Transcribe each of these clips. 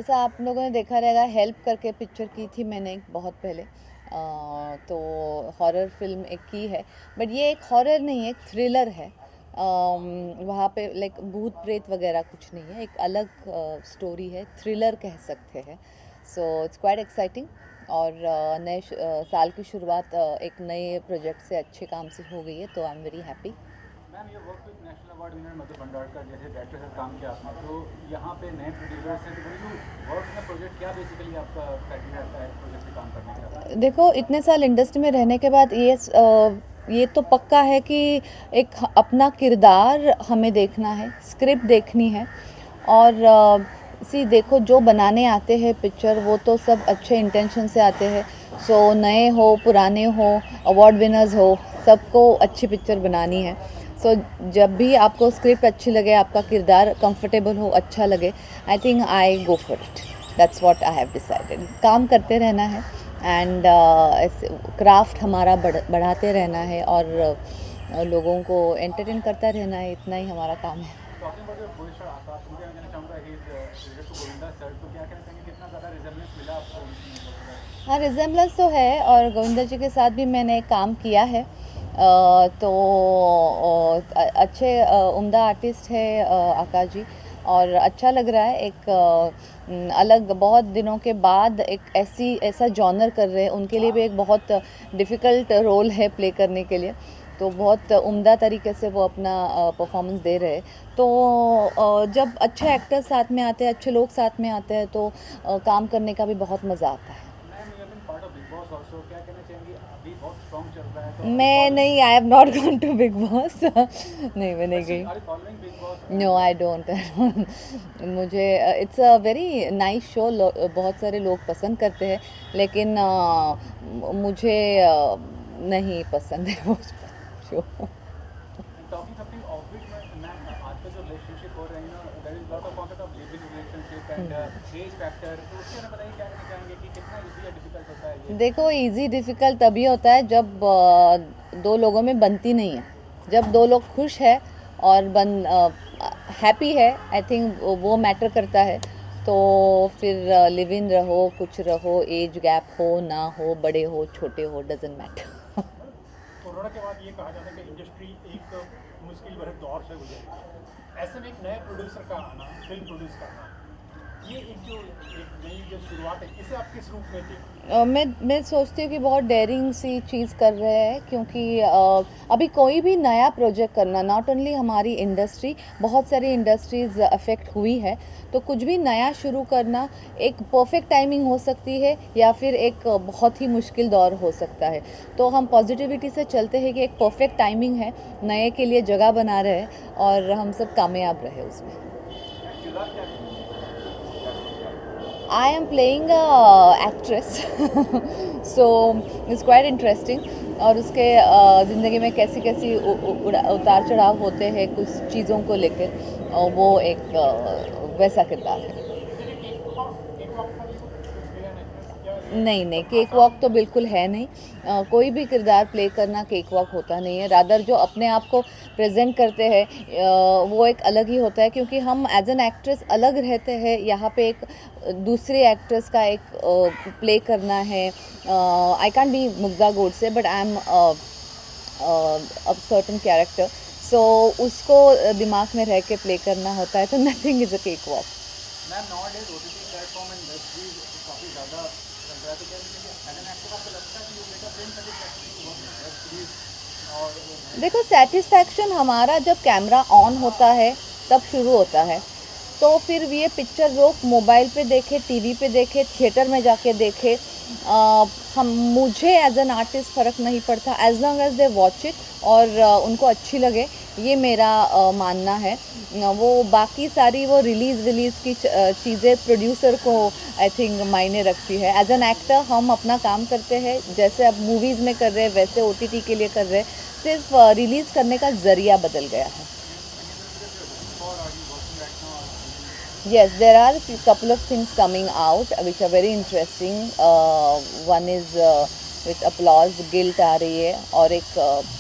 जैसा आप लोगों ने देखा रहेगा, हेल्प करके पिक्चर की थी मैंने बहुत पहले। तो हॉरर फिल्म एक की है, बट ये एक हॉरर नहीं है, एक थ्रिलर है। वहाँ पे लाइक भूत प्रेत वगैरह कुछ नहीं है, एक अलग स्टोरी है, थ्रिलर कह सकते हैं। So it's quite exciting. और साल की शुरुआत एक नए प्रोजेक्ट से, अच्छे काम से हो गई है, तो I am very happy. Ma'am, ये work with national award winner Madhu Bhandarkar जैसे डायरेक्टर से काम किया आपने, तो यहाँ पे नए प्रोड्यूसर्स हैं, तो वही जो वर्क में प्रोजेक्ट क्या बेसिकली आपका क्राइटेरिया रहता है प्रोजेक्ट पे काम करने का? देखो, इतने साल इंडस्ट्री में रहने के बाद ये तो पक्का है कि एक अपना किरदार हमें देखना है, स्क्रिप्ट देखनी है। और देखो, जो बनाने आते हैं पिक्चर, वो तो सब अच्छे इंटेंशन से आते हैं। सो नए हो, पुराने हो, अवार्ड विनर्स हो, सबको अच्छी पिक्चर बनानी है। सो जब भी आपको स्क्रिप्ट अच्छी लगे, आपका किरदार कंफर्टेबल हो, अच्छा लगे, I think I go for it. That's what I have decided. काम करते रहना है एंड क्राफ्ट हमारा बढ़ाते रहना है, और लोगों को एंटरटेन करता रहना है, इतना ही हमारा काम है। Talking about your co-star Akash, उनके मैं कहना चाहूँगा he is related to Govinda sir, तो क्या कहना चाहेंगे कितना ज़्यादा रिजेम्बलेंस मिला आपको उनकी मतलब? हाँ, रिजेम्बलेंस तो है, और गोविंदा जी के साथ भी मैंने काम किया है। तो अच्छे उम्दा आर्टिस्ट है आकाश जी। और अच्छा लग रहा है, एक अलग, बहुत दिनों के बाद एक ऐसा जॉनर कर रहे हैं, उनके लिए भी एक बहुत डिफ़िकल्ट रोल है प्ले करने के लिए। तो बहुत उम्दा तरीके से वो अपना परफॉर्मेंस दे रहे हैं। तो जब अच्छे एक्टर्स साथ में आते हैं, अच्छे लोग साथ में आते हैं, तो काम करने का भी बहुत मज़ा आता है। Ma'am, you have been part of Bigg Boss also, क्या कहना चाहेंगे? अभी बहुत स्ट्रॉन्ग चल रहा है, तो अभी मैं फॉलोइंग नहीं, I have not gone to Bigg Boss. नहीं, मैं नहीं गई। Are you following Bigg Boss? No, I don't. मुझे it's a very nice show, बहुत सारे लोग पसंद करते हैं, लेकिन मुझे नहीं पसंद है वो show. And talking something of it, ma'am, आजकल जो रिलेशनशिप हो रहे हैं ना, there is lot of concept of live in relationship and age factor, तो उसके बारे में बताइए क्या कहना चाहेंगे कि कितना इजी या डिफिकल्ट होता है ये? देखो, इजी डिफ़िकल्ट तभी होता है जब दो लोगों में बनती नहीं है। जब दो लोग खुश है और हैप्पी है, आई थिंक वो मैटर करता है। तो फिर लिव इन रहो, कुछ रहो, एज गैप हो ना हो, बड़े हो छोटे हो, डजेंट मैटर। कोरोना के बाद ये कहा जाता है कि इंडस्ट्री एक मुश्किल भरे दौर से गुजर रही है, ऐसे में एक नए प्रोड्यूसर का आना, फिल्म प्रोड्यूस करना, ये एक नई जो शुरुआत है, इसे आप किस रूप में थी? मैं सोचती हूँ कि बहुत डेयरिंग सी चीज़ कर रहे हैं, क्योंकि अभी कोई भी नया प्रोजेक्ट करना, नॉट ओनली हमारी इंडस्ट्री, बहुत सारी इंडस्ट्रीज़ अफेक्ट हुई है। तो कुछ भी नया शुरू करना एक परफेक्ट टाइमिंग हो सकती है, या फिर एक बहुत ही मुश्किल दौर हो सकता है। तो हम पॉजिटिविटी से चलते हैं कि एक परफेक्ट टाइमिंग है, नए के लिए जगह बना रहे हैं, और हम सब कामयाब रहे उसमें। मैम, किरदार क्या है? I am playing a actress, so it's quite interesting। और उसके ज़िंदगी में कैसी कैसी उतार चढ़ाव होते हैं कुछ चीज़ों को लेकर, वो एक वैसा किरदार है। केक वॉक का भी कुछ प्लान है क्या ये? नहीं नहीं, मतलब केक वॉक आसान? तो बिल्कुल है नहीं। कोई भी किरदार प्ले करना केक वॉक होता नहीं है। रादर जो अपने आप को प्रेजेंट करते हैं, वो एक अलग ही होता है, क्योंकि हम एज एन एक्ट्रेस अलग रहते हैं। यहाँ पे एक दूसरे एक्ट्रेस का एक प्ले करना है। I can be Mugdha Godse, but I am a certain character. So उसको दिमाग में रह के प्ले करना होता है, तो nothing is a cake walk. Ma'am, not days OTT platform and web series काफ़ी ज़्यादा चल रहा है, तो क्या एज एन एक्टर आपको लगता है कि you get a same satisfaction to work in web series और देखो, सेटिस्फैक्शन हमारा जब कैमरा ऑन होता है तब शुरू होता है। तो फिर ये पिक्चर लोग मोबाइल पे देखे, टीवी पे देखे, थिएटर में जाके देखे, हम मुझे एज एन आर्टिस्ट फ़र्क नहीं पड़ता, as long as they watch it, और उनको अच्छी लगे, ये मेरा मानना है। वो बाकी सारी वो रिलीज़ की चीज़ें प्रोड्यूसर को आई थिंक मायने रखती है। एज एन एक्टर हम अपना काम करते हैं, जैसे अब मूवीज़ में कर रहे हैं वैसे ओटीटी के लिए कर रहे हैं, सिर्फ रिलीज़ करने का ज़रिया बदल गया है। Any other project you are looking for, are you working right now on anything? Yes, there are a couple of things coming out which are very interesting. One is with applause, guilt आ रही है, और एक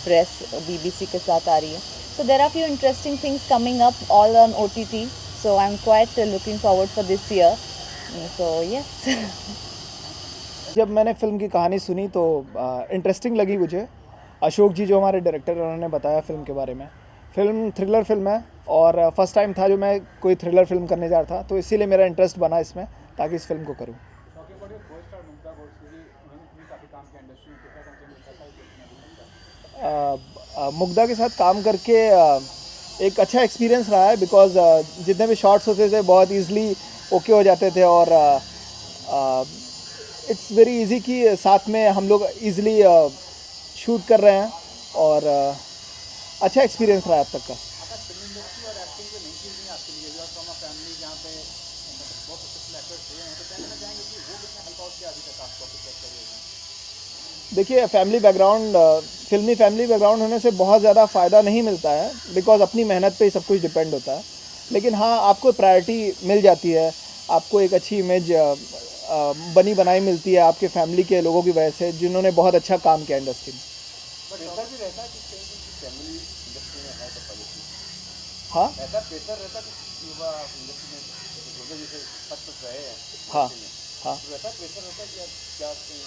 press BBC के साथ आ रही है. So there are few interesting things coming up all on OTT. So I'm quite looking forward for this year. So yes जब मैंने फ़िल्म की कहानी सुनी तो इंटरेस्टिंग लगी मुझे। अशोक जी जो हमारे डायरेक्टर हैं उन्होंने बताया फ़िल्म के बारे में। फ़िल्म थ्रिलर फ़िल्म है और फर्स्ट टाइम था जो मैं कोई थ्रिलर फ़िल्म करने जा रहा था, तो इसीलिए मेरा इंटरेस्ट बना इसमें ताकि इस फ़िल्म को करूँ। Talking about your co-star Mugdha Godse ji, उन्होंने भी काफ़ी काम किया इंडस्ट्री में, कितना कंटेंट कैसा है देखना मुग्धा के साथ काम करके एक अच्छा एक्सपीरियंस रहा है बिकॉज़ जितने भी शॉट्स होते थे बहुत ईज़िली ओके हो जाते थे और इट्स वेरी इजी कि साथ में हम लोग ईज़िली शूट कर रहे हैं और अच्छा एक्सपीरियंस रहा है अब तक का। आपका फिल्म इंडस्ट्री और एक्टिंग जो नई चीज़ नहीं आपके लिए, you are from a family जहाँ पे मतलब बहुत सक्सेसफुल एक्टर्स हुए हैं, तो कहना चाहेंगे कि वो कितना हेल्प आउट किया अभी तक आपको आपके करियर में? देखिए फैमिली बैकग्राउंड फिल्मी फैमिली बैकग्राउंड होने से बहुत ज़्यादा फ़ायदा नहीं मिलता है बिकॉज़ अपनी मेहनत पे ही सब कुछ डिपेंड होता है। लेकिन हाँ, आपको प्रायोरिटी मिल जाती है, आपको एक अच्छी इमेज बनी बनाई मिलती है आपके फैमिली के लोगों की वजह से जिन्होंने बहुत अच्छा काम किया इंडस्ट्री में। बट ऐसा भी रहता है कि कहीं किसी फैमिली इंडस्ट्री में है तो पॉलिसी हाँ ऐसा प्रेशर रहता है कि युवा इंडस्ट्री में गुर्जर जैसे सच रहे हैं हाँ industry में, हाँ तो ऐसा प्रेशर रहता है कि यार क्या कहीं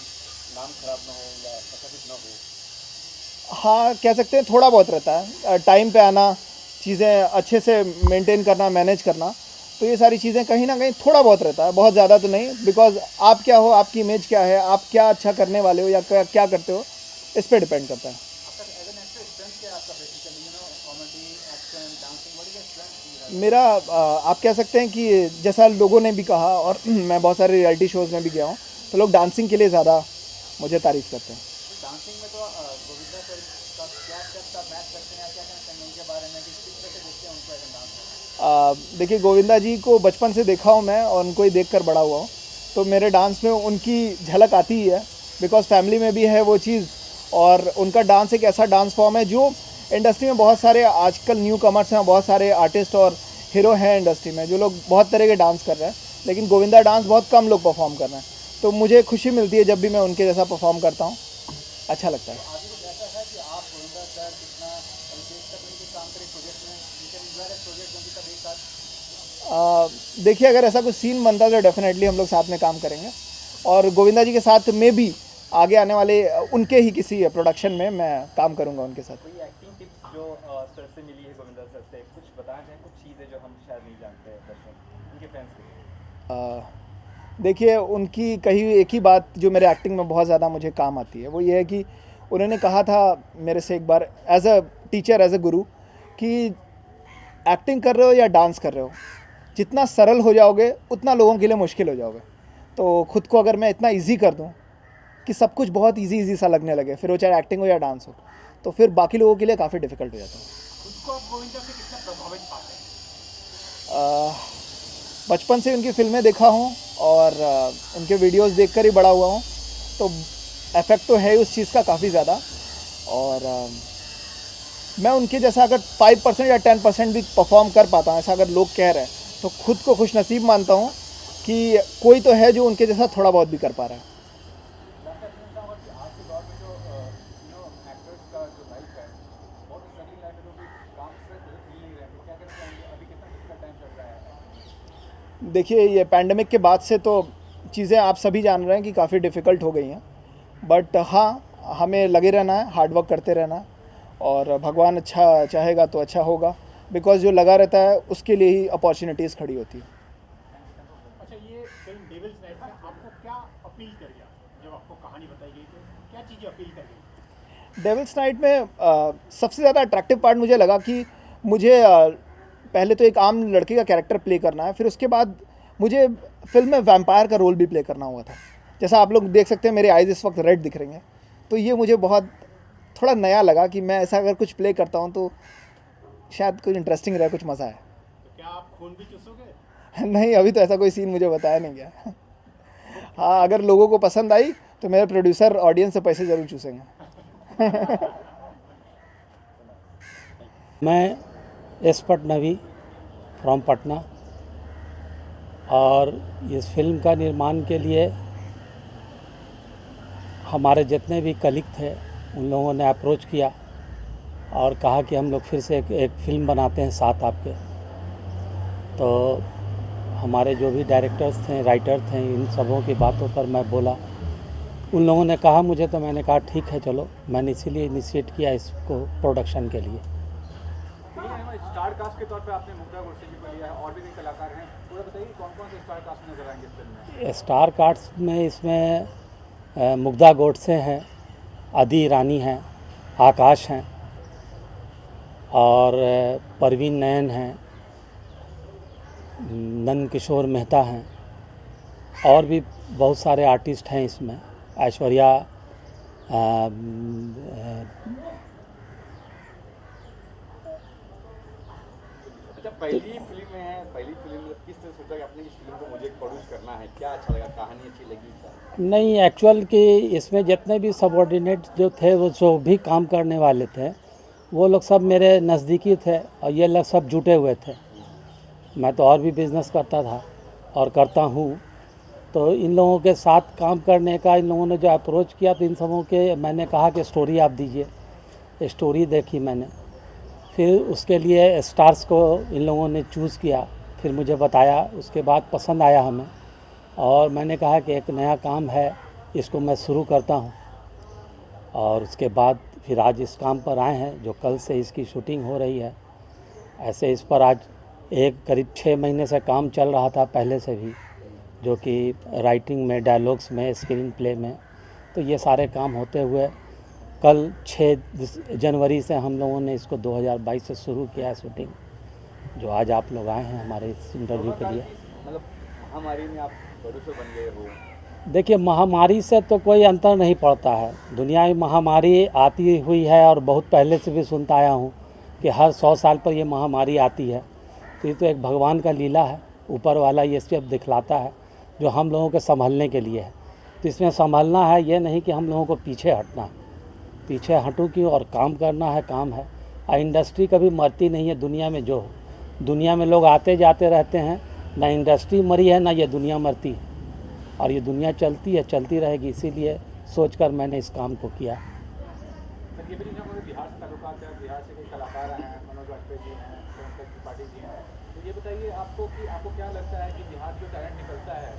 नाम खराब ना हो या ऐसा कुछ ना हो? हाँ, कह सकते हैं थोड़ा बहुत रहता है। टाइम पे आना, चीज़ें अच्छे से मेंटेन करना, मैनेज करना, तो ये सारी चीज़ें कहीं ना कहीं थोड़ा बहुत रहता है, बहुत ज़्यादा तो नहीं। बिकॉज़ आप क्या हो, आपकी इमेज क्या है, आप क्या अच्छा करने वाले हो या क्या करते हो, इस पे डिपेंड करता है। आपका एज एन एक्टर स्ट्रेंथ क्या है आपका basically, comedy, action, dancing, what is the strength you have? मेरा आप कह सकते हैं कि जैसा लोगों ने भी कहा और मैं बहुत सारे रियलिटी शोज़ में भी गया हूँ, तो लोग डांसिंग के लिए ज़्यादा मुझे तारीफ़ करते हैं। डांसिंग में तो गोविंदा सर का क्या स्टेप्स आप मैच करते हैं या क्या कहना चाहेंगे उनके बारे में कि किस तरह से देखते हैं उनको एज एन डांस? देखिए गोविंदा जी को बचपन से देखा हूँ मैं और उनको ही देख कर बड़ा हुआ हूँ, तो मेरे डांस में उनकी झलक आती ही है बिकॉज़ फैमिली में भी है वो चीज़। और उनका डांस एक ऐसा डांस फॉर्म है जो इंडस्ट्री में बहुत सारे आजकल न्यू कमर्स हैं, बहुत सारे आर्टिस्ट और हीरो हैं इंडस्ट्री में जो लोग बहुत तरह के डांस कर रहे हैं, लेकिन गोविंदा डांस बहुत कम लोग परफॉर्म कर रहे हैं। तो मुझे खुशी मिलती है जब भी मैं उनके जैसा परफॉर्म करता हूँ, अच्छा लगता है। आगे कुछ ऐसा है कि आप गोविंदा सर कितना रितेश तक मिलकर काम करें प्रोजेक्ट में, यू कैन एंजॉय प्रोजेक्ट क्योंकि सब एक साथ? देखिए अगर ऐसा कुछ सीन बनता है तो डेफिनेटली हम लोग साथ में काम करेंगे और गोविंदा जी के साथ में भी आगे आने वाले उनके ही किसी प्रोडक्शन में मैं काम करूंगा उनके साथ। कोई एक्टिंग टिप्स जो सर से मिली है, गोविंदा सर से कुछ बताना चाहें, कुछ चीज़ें जो हम शायद नहीं जानते हैं दर्शक उनके फैंस के लिए? देखिए उनकी कही हुई एक ही बात जो मेरे एक्टिंग में बहुत ज़्यादा मुझे काम आती है, वो ये है कि उन्होंने कहा था मेरे से एक बार as a teacher, as a guru, कि एक्टिंग कर रहे हो या डांस कर रहे हो, जितना सरल हो जाओगे उतना लोगों के लिए मुश्किल हो जाओगे। तो खुद को अगर मैं इतना इजी कर दूं कि सब कुछ बहुत इजी सा लगने लगे, फिर वो चाहे एक्टिंग हो या डांस हो, तो फिर बाकी लोगों के लिए काफ़ी डिफ़िकल्ट हो जाता है। खुद को आप गोविंदा से कितना प्रभावित पाते हैं? बचपन से उनकी फिल्में देखा हूँ और उनके वीडियोस देखकर ही बड़ा हुआ हूँ, तो इफेक्ट तो है ही उस चीज़ का काफ़ी ज़्यादा। और मैं उनके जैसा अगर 5% या 10% भी परफॉर्म कर पाता हूँ, ऐसा अगर लोग कह रहे हैं, तो खुद को खुशनसीब मानता हूँ कि कोई तो है जो उनके जैसा थोड़ा बहुत भी कर पा रहा है। डॉक्टर पूछना चाहूँगा कि आज के दौर में जो एक्टर्स का जो लाइफ है बहुत स्ट्रगलिंग लाइफ है, लोग काम से मिल नहीं रहे, तो क्या कहना चाहेंगे अभी कितना डिफिकल्ट टाइम चल रहा है? देखिए ये पैंडमिक के बाद से तो चीज़ें आप सभी जान रहे हैं कि काफ़ी डिफ़िकल्ट हो गई हैं, बट हाँ हमें लगे रहना है, हार्ड वर्क करते रहना है और भगवान अच्छा चाहेगा तो अच्छा होगा, बिकॉज़ जो लगा रहता है उसके लिए ही अपॉर्चुनिटीज़ खड़ी होती है। अच्छा, ये फिल्म डेविल्स नाइट में आपको क्या अपील कर गया जब आपको कहानी बताई गई, तो क्या चीज़ें अपील कर गई? डेविल्स नाइट में सबसे ज़्यादा अट्रैक्टिव पार्ट मुझे लगा कि मुझे पहले तो एक आम लड़के का कैरेक्टर प्ले करना है, फिर उसके बाद मुझे फिल्म में वैम्पायर का रोल भी प्ले करना हुआ था। जैसा आप लोग देख सकते हैं मेरे आइज़ इस वक्त रेड दिख रही हैं, तो ये मुझे बहुत थोड़ा नया लगा कि मैं ऐसा अगर कुछ प्ले करता हूँ तो शायद कुछ इंटरेस्टिंग रहे, कुछ मज़ा आए। तो क्या आप खून भी चूसोगे? नहीं, अभी तो ऐसा कोई सीन मुझे बताया नहीं गया। हाँ, अगर लोगों को पसंद आई तो मेरे प्रोड्यूसर ऑडियंस से पैसे ज़रूर चूसेंगे। मैं एसपट नवी फ्रॉम पटना, और इस फिल्म का निर्माण के लिए हमारे जितने भी कलीग थे उन लोगों ने अप्रोच किया और कहा कि हम लोग फिर से एक फिल्म बनाते हैं साथ आपके। तो हमारे जो भी डायरेक्टर्स थे, राइटर थे, इन सबों की बातों पर मैं बोला। उन लोगों ने कहा मुझे, तो मैंने कहा ठीक है चलो। मैंने इसीलिए इनिशिएट किया इसको प्रोडक्शन के लिए। स्टार कास्ट के तौर पे आपने मुग्धा गोडसे जी को लिया है, और भी कई कलाकार हैं, पूरा बताइए कौन कौन से स्टार कास्ट नजर आएंगे इस फिल्म में? स्टार कास्ट में इसमें मुग्धा गोडसे हैं, आदि ईरानी हैं, आकाश हैं और परवीन नयन हैं, नंद किशोर मेहता हैं और भी बहुत सारे आर्टिस्ट हैं इसमें। ऐश्वर्या अच्छा, पहली फिल्म है, पहली फिल्म किस तरह सोचा कि आपने इस फिल्म को मुझे प्रोड्यूस करना है? क्या अच्छा लगा, कहानी अच्छी लगी? नहीं, एक्चुअल कि इसमें जितने भी सबऑर्डिनेट जो थे, वो जो भी काम करने वाले थे, वो लोग सब मेरे नज़दीकी थे और ये लोग सब जुटे हुए थे। मैं तो और भी बिज़नेस करता था और करता हूँ, तो इन लोगों के साथ काम करने का इन लोगों ने जो अप्रोच किया, तो इन सबों के मैंने कहा कि स्टोरी आप दीजिए। स्टोरी देखी मैंने, फिर उसके लिए स्टार्स को इन लोगों ने चूज़ किया, फिर मुझे बताया, उसके बाद पसंद आया हमें और मैंने कहा कि एक नया काम है, इसको मैं शुरू करता हूँ। और उसके बाद फिर आज इस काम पर आए हैं, जो कल से इसकी शूटिंग हो रही है। ऐसे इस पर आज एक करीब 6 महीने से काम चल रहा था पहले से भी, जो कि राइटिंग में, डायलॉग्स में, स्क्रीन प्ले में। तो ये सारे काम होते हुए कल 6 जनवरी से हम लोगों ने इसको 2022 से शुरू किया है शूटिंग, जो आज आप लोग आए हैं हमारे इस इंटरव्यू के लिए। मतलब महामारी में आप प्रोड्यूसर बन गए हो। देखिए, महामारी से तो कोई अंतर नहीं पड़ता है। दुनिया में महामारी आती हुई है और बहुत पहले से भी सुनता आया हूँ कि हर 100 साल पर ये महामारी आती है। तो ये तो एक भगवान का लीला है, ऊपर वाला ये सब दिखलाता है, जो हम लोगों के संभलने के लिए है। तो इसमें संभलना है, ये नहीं कि हम लोगों को पीछे हटना है। पीछे हटूँ क्यों, और काम करना है, काम है। और इंडस्ट्री कभी मरती नहीं है दुनिया में। जो दुनिया में लोग आते जाते रहते हैं, ना इंडस्ट्री मरी है, ना ये दुनिया मरती है। और ये दुनिया चलती है, चलती रहेगी। इसीलिए सोचकर मैंने इस काम को किया। ये भी बिहार से ताल्लुकात है, बिहार से कई कलाकार हैं, मनोज वाजपेयी जी हैं, त्रिपाठी जी हैं। तो ये बताइए आपको कि आपको क्या लगता है कि बिहार जो टैलेंट निकलता है,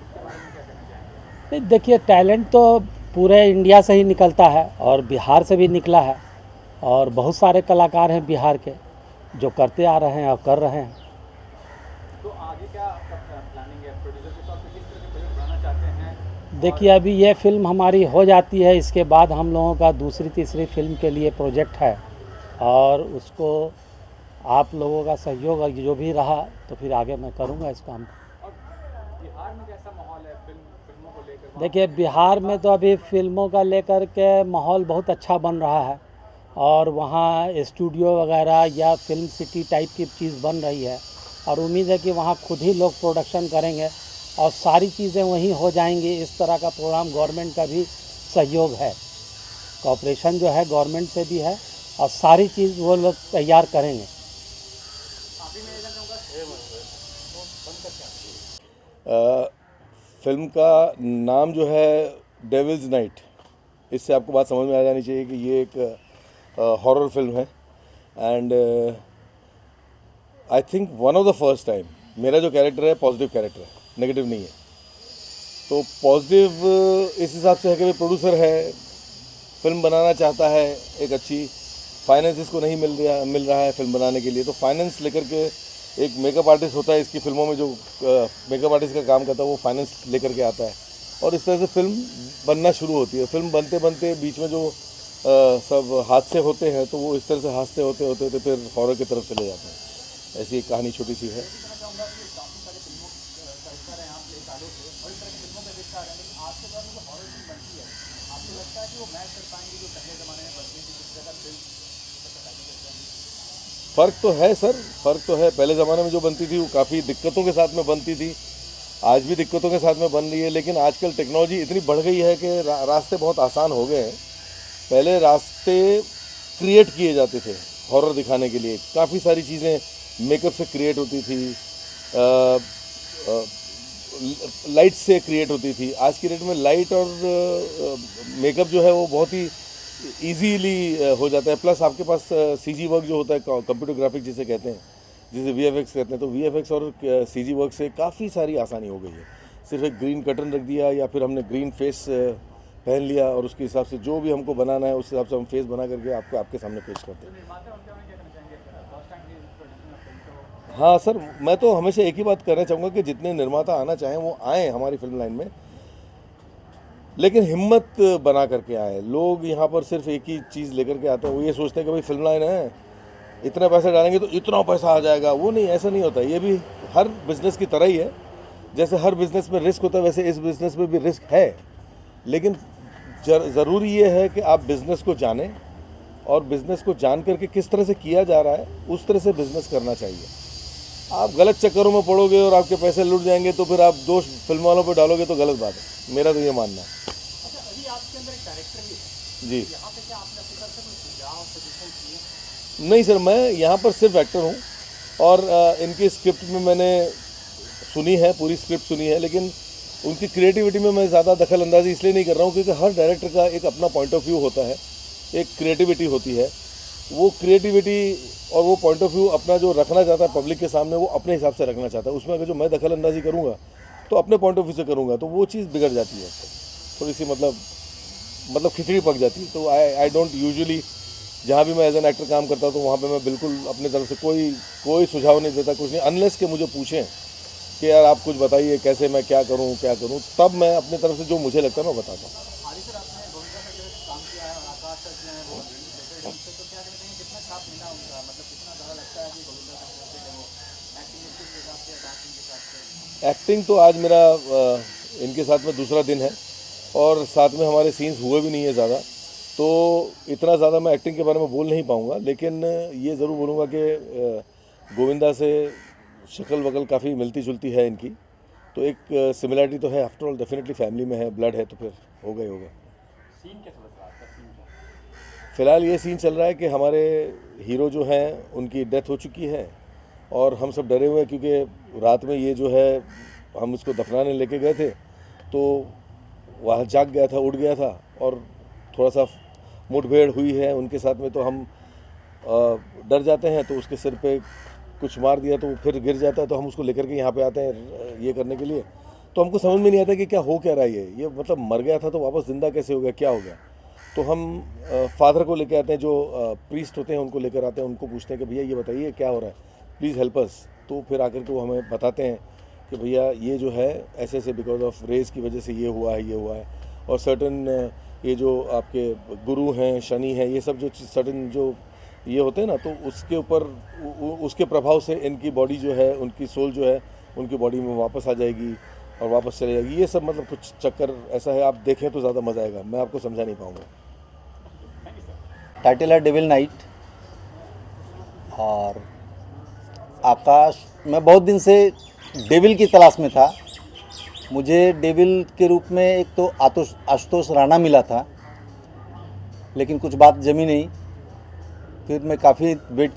उसके बारे में क्या कहना चाहेंगे? नहीं, देखिए, टैलेंट तो पूरे इंडिया से ही निकलता है और बिहार से भी निकला है। और बहुत सारे कलाकार हैं बिहार के जो करते आ रहे हैं और कर रहे हैं। तो आगे क्या आपका प्लानिंग है? प्रोड्यूसर के तौर पे किस तरह के प्रोजेक्ट बनाना चाहते हैं? देखिए, अभी ये फिल्म हमारी हो जाती है, इसके बाद हम लोगों का दूसरी तीसरी फिल्म के लिए प्रोजेक्ट है और उसको आप लोगों का सहयोग और जो भी रहा तो फिर आगे मैं करूँगा इस काम को। और बिहार में कैसा माहौल है फिल्मों को लेकर? देखिए, बिहार में तो अभी फिल्मों का लेकर के माहौल बहुत अच्छा बन रहा है और वहाँ स्टूडियो वगैरह या फिल्म सिटी टाइप की चीज़ बन रही है और उम्मीद है कि वहाँ खुद ही लोग प्रोडक्शन करेंगे और सारी चीज़ें वहीं हो जाएंगी। इस तरह का प्रोग्राम गवर्नमेंट का भी सहयोग है, कॉपरेशन जो है गवर्नमेंट से भी है और सारी चीज़ वो लोग तैयार करेंगे। फिल्म का नाम जो है डेविल्स नाइट, इससे आपको बात समझ में आ जानी चाहिए कि ये एक हॉरर फिल्म है। And I think one of the first time मेरा जो कैरेक्टर है पॉजिटिव कैरेक्टर है, नेगेटिव नहीं है। तो पॉजिटिव इस हिसाब से है कि प्रोड्यूसर है, फिल्म बनाना चाहता है, एक अच्छी फाइनेंस इसको नहीं मिल रहा है फिल्म बनाने के लिए, तो फाइनेंस लेकर के एक मेकअप आर्टिस्ट होता है इसकी फिल्मों में, जो मेकअप आर्टिस्ट का काम करता है वो फाइनेंस लेकर के आता है और इस तरह से फिल्म बनना शुरू होती है। फिल्म बनते बनते बीच में जो सब हादसे होते हैं तो वो इस तरह से हादसे होते होते फिर हॉरर की तरफ चले जाते हैं। ऐसी एक कहानी छोटी सी है। फ़र्क तो है सर, फ़र्क तो है। पहले ज़माने में जो बनती थी वो काफ़ी दिक्कतों के साथ में बनती थी, आज भी दिक्कतों के साथ में बन रही है, लेकिन आजकल टेक्नोलॉजी इतनी बढ़ गई है कि रास्ते बहुत आसान हो गए हैं। पहले रास्ते क्रिएट किए जाते थे हॉरर दिखाने के लिए, काफ़ी सारी चीज़ें मेकअप से क्रिएट होती थी, लाइट से क्रिएट होती थी। आज की डेट में लाइट और मेकअप जो है वो बहुत ही ईजीली हो जाता है। प्लस आपके पास सीजी वर्क जो होता है, कंप्यूटर ग्राफिक जिसे कहते हैं, जिसे VFX कहते हैं, तो VFX और CG वर्क से काफ़ी सारी आसानी हो गई है। सिर्फ एक ग्रीन कर्टन रख दिया या फिर हमने ग्रीन फेस पहन लिया और उसके हिसाब से जो भी हमको बनाना है उस हिसाब से हम फेस बना करके आपके सामने पेश करते हैं। हाँ सर, मैं तो हमेशा एक ही बात कहना चाहूँगा कि जितने निर्माता आना चाहें वो आएँ हमारी फिल्म लाइन में, लेकिन हिम्मत बना करके आए। लोग यहाँ पर सिर्फ एक ही चीज़ लेकर के आते हैं, वो ये सोचते हैं कि भाई फिल्म लाइन है, इतना पैसा डालेंगे तो इतना पैसा आ जाएगा। वो नहीं, ऐसा नहीं होता। ये भी हर बिज़नेस की तरह ही है। जैसे हर बिज़नेस में रिस्क होता है वैसे इस बिज़नेस में भी रिस्क है, लेकिन ज़रूरी ये है कि आप बिज़नेस को जानें और बिज़नेस को जान करके किस तरह से किया जा रहा है उस तरह से बिज़नेस करना चाहिए। आप गलत चक्करों में पड़ोगे और आपके पैसे लुट जाएंगे तो फिर आप दोष फिल्म वालों पर डालोगे तो गलत बात है। मेरा तो ये मानना है। अच्छा, अभी आपके अंदर एक कैरेक्टर भी है, जी यहाँ पे क्या आपने अपनी तरफ से कोई सुझाव सजेशन किए? नहीं सर, मैं यहाँ पर सिर्फ एक्टर हूँ और इनकी स्क्रिप्ट में मैंने सुनी है, पूरी स्क्रिप्ट सुनी है, लेकिन उनकी क्रिएटिविटी में मैं ज़्यादा दखल अंदाजी इसलिए नहीं कर रहा हूँ क्योंकि हर डायरेक्टर का एक अपना पॉइंट ऑफ व्यू होता है, एक क्रिएटिविटी होती है। वो क्रिएटिविटी और वो पॉइंट ऑफ व्यू अपना जो रखना चाहता है पब्लिक के सामने, वो अपने हिसाब से रखना चाहता है। उसमें अगर जो मैं दखल अंदाजी करूँगा तो अपने पॉइंट ऑफ व्यू से करूँगा तो वो चीज़ बिगड़ जाती है, थोड़ी सी मतलब खिचड़ी पक जाती है। तो आई डोंट यूजुअली, जहाँ भी मैं एज एन एक्टर काम करता हूँ तो वहाँ पे मैं बिल्कुल अपने तरफ से कोई सुझाव नहीं देता, कुछ नहीं, अनलेस के मुझे पूछें कि यार आप कुछ बताइए कैसे मैं क्या करूँ, तब मैं अपने तरफ से जो मुझे लगता है मैं बताता हूँ। हाली सर, आपने गोविंदा सर के साथ काम किया है और आकाश सर जो है वो रिलेटेड हमसे, तो क्या कहते हैं कितना छाप मिला उनका, मतलब कितना ज़्यादा लगता है कि गोविंदा सर जैसे है वो एक्टिंग के हिसाब से, डांसिंग के हिसाब से? एक्टिंग तो आज मेरा इनके साथ में दूसरा दिन है और साथ में हमारे सीन्स हुए भी नहीं है ज़्यादा, तो इतना ज़्यादा मैं एक्टिंग के बारे में बोल नहीं पाऊँगा। लेकिन ये ज़रूर बोलूँगा कि गोविंदा से शक्ल वकल काफ़ी मिलती जुलती है इनकी, तो एक सिमिलरिटी तो है। आफ्टर ऑल डेफिनेटली फैमिली में है, ब्लड है, तो फिर होगा ही होगा। सीन कैसा लग रहा है आपका? सीन क्या? फ़िलहाल ये सीन चल रहा है कि हमारे हीरो जो हैं उनकी डेथ हो चुकी है और हम सब डरे हुए हैं क्योंकि रात में ये जो है हम उसको दफनाने लेके गए थे तो वह जाग गया था, उठ गया था और थोड़ा सा मुठभेड़ हुई है उनके साथ में, तो हम डर जाते हैं। तो उसके सिर पे कुछ मार दिया तो वो फिर गिर जाता है, तो हम उसको लेकर के यहाँ पे आते हैं ये करने के लिए। तो हमको समझ में नहीं आता कि क्या हो क्या रहा है, ये मतलब मर गया था तो वापस ज़िंदा कैसे हो गया, क्या हो गया। तो हम फादर को लेकर आते हैं, जो प्रीस्ट होते हैं उनको लेकर आते हैं, उनको पूछते हैं कि भैया ये बताइए क्या हो रहा है, प्लीज़ हेल्प अस। तो फिर आकर के वो हमें बताते हैं कि भैया ये जो है ऐसे ऐसे बिकॉज ऑफ रेस की वजह से ये हुआ है। और सर्टन ये जो आपके गुरु हैं, शनि हैं, ये सब जो सर्टन जो ये होते हैं ना, तो उसके ऊपर उसके प्रभाव से इनकी बॉडी जो है, उनकी सोल जो है उनकी बॉडी में वापस आ जाएगी और वापस चले जाएगी। ये सब मतलब कुछ चक्कर ऐसा है, आप देखें तो ज़्यादा मज़ा आएगा, मैं आपको समझा नहीं पाऊँगा। टाइटल है डेविल नाइट। और आकाश, मैं बहुत दिन से डेविल की तलाश में था। मुझे डेविल के रूप में एक तो आशुतोष राणा मिला था, लेकिन कुछ बात जमी नहीं। फिर मैं काफ़ी वेट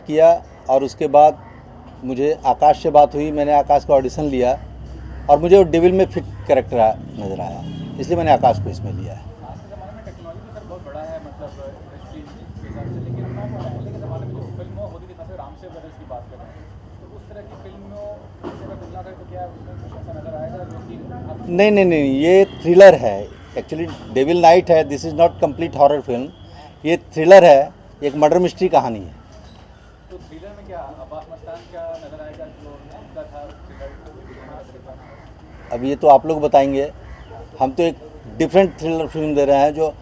किया और उसके बाद मुझे आकाश से बात हुई। मैंने आकाश का ऑडिशन लिया और मुझे वो डेविल में फिट कैरेक्टर नज़र आया, इसलिए मैंने आकाश को इसमें लिया है। आज के ज़माने में टेक्नोलॉजी तो सर बहुत बड़ा है, मतलब इंडस्ट्री के हिसाब से, लेकिन हम पहले के ज़माने में जो फिल्मों होती थी, खासकर रामसेव ब्रदर्स की बात करें तो उस तरह की फिल्मों से अगर तुलना करें तो क्या उसमें कुछ ऐसा नज़र आएगा जो कि नहीं, ये थ्रिलर है एक्चुअली। डेविल नाइट है, this is not complete horror film, ये थ्रिलर है, एक मर्डर मिस्ट्री कहानी है। तो थ्रिलर में क्या अब्बास मस्तान क्या नज़र आएगा जो उनका था थ्रिलर? अब ये तो आप लोग बताएंगे, हम तो एक डिफरेंट थ्रिलर फिल्म दे रहे हैं। जो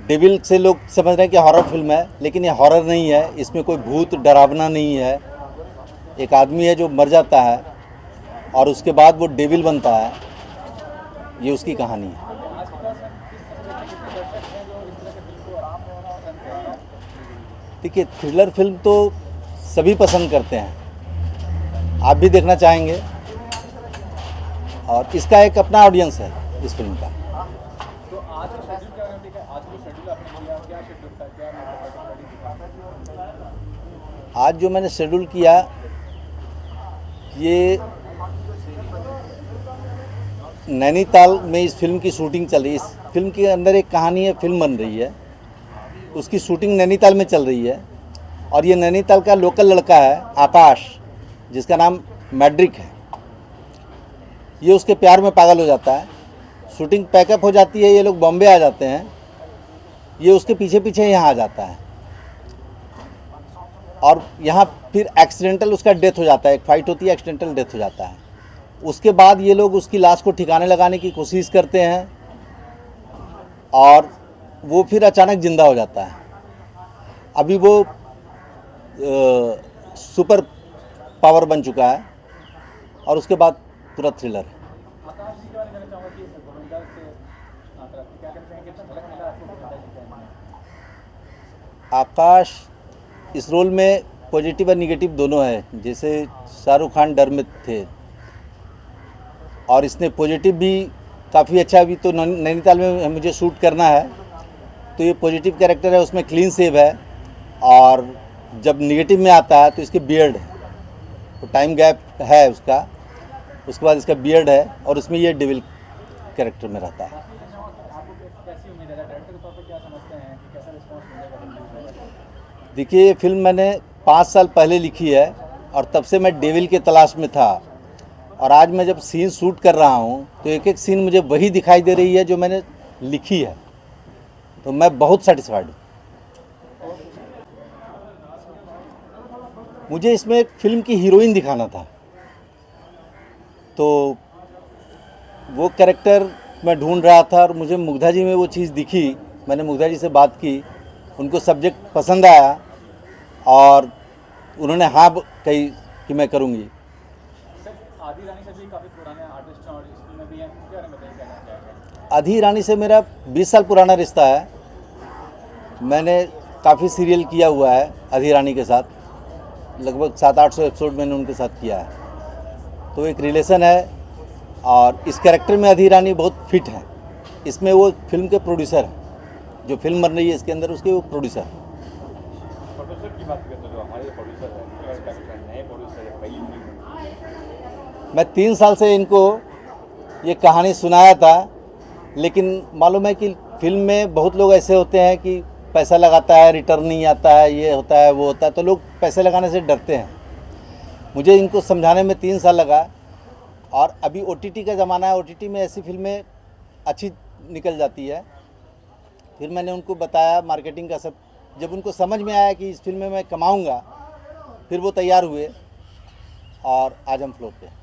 डेविल से लोग समझ रहे हैं कि हॉरर फिल्म है, लेकिन ये हॉरर नहीं है, इसमें कोई भूत डरावना नहीं है। एक आदमी है जो मर जाता है और उसके बाद वो डेविल बनता है, ये उसकी कहानी है। देखिए, थ्रिलर फिल्म तो सभी पसंद करते हैं, आप भी देखना चाहेंगे, और इसका एक अपना ऑडियंस है इस फिल्म का। तो आज का शेड्यूल क्या है? ठीक है, आज जो शेड्यूल आपने किया क्या शेड्यूल था, क्या मतलब आज जो मैंने शेड्यूल किया, ये नैनीताल में इस फिल्म की शूटिंग चल रही है। इस फिल्म के अंदर एक कहानी है, फिल्म बन रही है, उसकी शूटिंग नैनीताल में चल रही है और ये नैनीताल का लोकल लड़का है आकाश, जिसका नाम मैड्रिक है। ये उसके प्यार में पागल हो जाता है। शूटिंग पैकअप हो जाती है, ये लोग बॉम्बे आ जाते हैं, ये उसके पीछे पीछे यहाँ आ जाता है और यहाँ फिर एक्सीडेंटल उसका डेथ हो जाता है। एक फाइट होती है, एक्सीडेंटल डेथ हो जाता है। उसके बाद ये लोग उसकी लाश को ठिकाने लगाने की कोशिश करते हैं और वो फिर अचानक ज़िंदा हो जाता है। अभी वो सुपर पावर बन चुका है और उसके बाद पूरा थ्रिलर है। आकाश जी के बारे में कहना चाहूँगा कि गोविंदा से क्या कहना चाहेंगे, कितना झलक मिला आपको गोविंदा जी के अंदर? आकाश इस रोल में पॉजिटिव और निगेटिव दोनों है। जैसे शाहरुख खान डर में थे और इसने पॉजिटिव भी काफ़ी अच्छा। अभी तो नैनीताल में मुझे शूट करना है, तो ये पॉजिटिव कैरेक्टर है, उसमें क्लीन सेव है। और जब निगेटिव में आता है तो इसके बियर्ड है, तो टाइम गैप है उसका, उसके बाद इसका बियर्ड है और उसमें ये डेविल कैरेक्टर में रहता है। आपको कैसी उम्मीद है, डायरेक्टर के तौर पर क्या समझते हैं कि कैसा रिस्पॉन्स मिलेगा? देखिए, ये फिल्म मैंने 5 साल पहले लिखी है और तब से मैं डेविल के तलाश में था। और आज मैं जब सीन शूट कर रहा हूँ तो एक एक सीन मुझे वही दिखाई दे रही है जो मैंने लिखी है, तो मैं बहुत सेटिस्फाइड हूँ। मुझे इसमें एक फिल्म की हीरोइन दिखाना था, तो वो कैरेक्टर मैं ढूंढ रहा था और मुझे मुग्धा जी में वो चीज़ दिखी। मैंने मुग्धा जी से बात की, उनको सब्जेक्ट पसंद आया और उन्होंने हाँ कही कि मैं करूँगी। सर, आदि रानी से भी काफ़ी पुराने आर्टिस्ट हैं और इस फिल्म में भी हैं, उनके बारे में बताइए क्या कहना चाहेंगे? आधी रानी से मेरा 20 साल पुराना रिश्ता है। मैंने काफ़ी सीरियल किया हुआ है आधी रानी के साथ, लगभग 700-800 एपिसोड मैंने उनके साथ किया है, तो एक रिलेशन है। और इस कैरेक्टर में आधी रानी बहुत फिट है। इसमें वो फिल्म के प्रोड्यूसर हैं, जो फिल्म बन रही है इसके अंदर उसके वो प्रोड्यूसर हैं। प्रोड्यूसर की बात करें तो जो हमारे प्रोड्यूसर है, नए प्रोड्यूसर है, पहली फिल्म। मैं 3 साल से इनको ये कहानी सुनाया था, लेकिन मालूम है कि फिल्म में बहुत लोग ऐसे होते हैं कि पैसा लगाता है, रिटर्न नहीं आता है, ये होता है वो होता है, तो लोग पैसे लगाने से डरते हैं। मुझे इनको समझाने में 3 साल लगा। और अभी OTT का ज़माना है, OTT में ऐसी फिल्में अच्छी निकल जाती है। फिर मैंने उनको बताया मार्केटिंग का सब, जब उनको समझ में आया कि इस फिल्म में मैं कमाऊँगा, फिर वो तैयार हुए और आज हम फ्लोर पे हैं।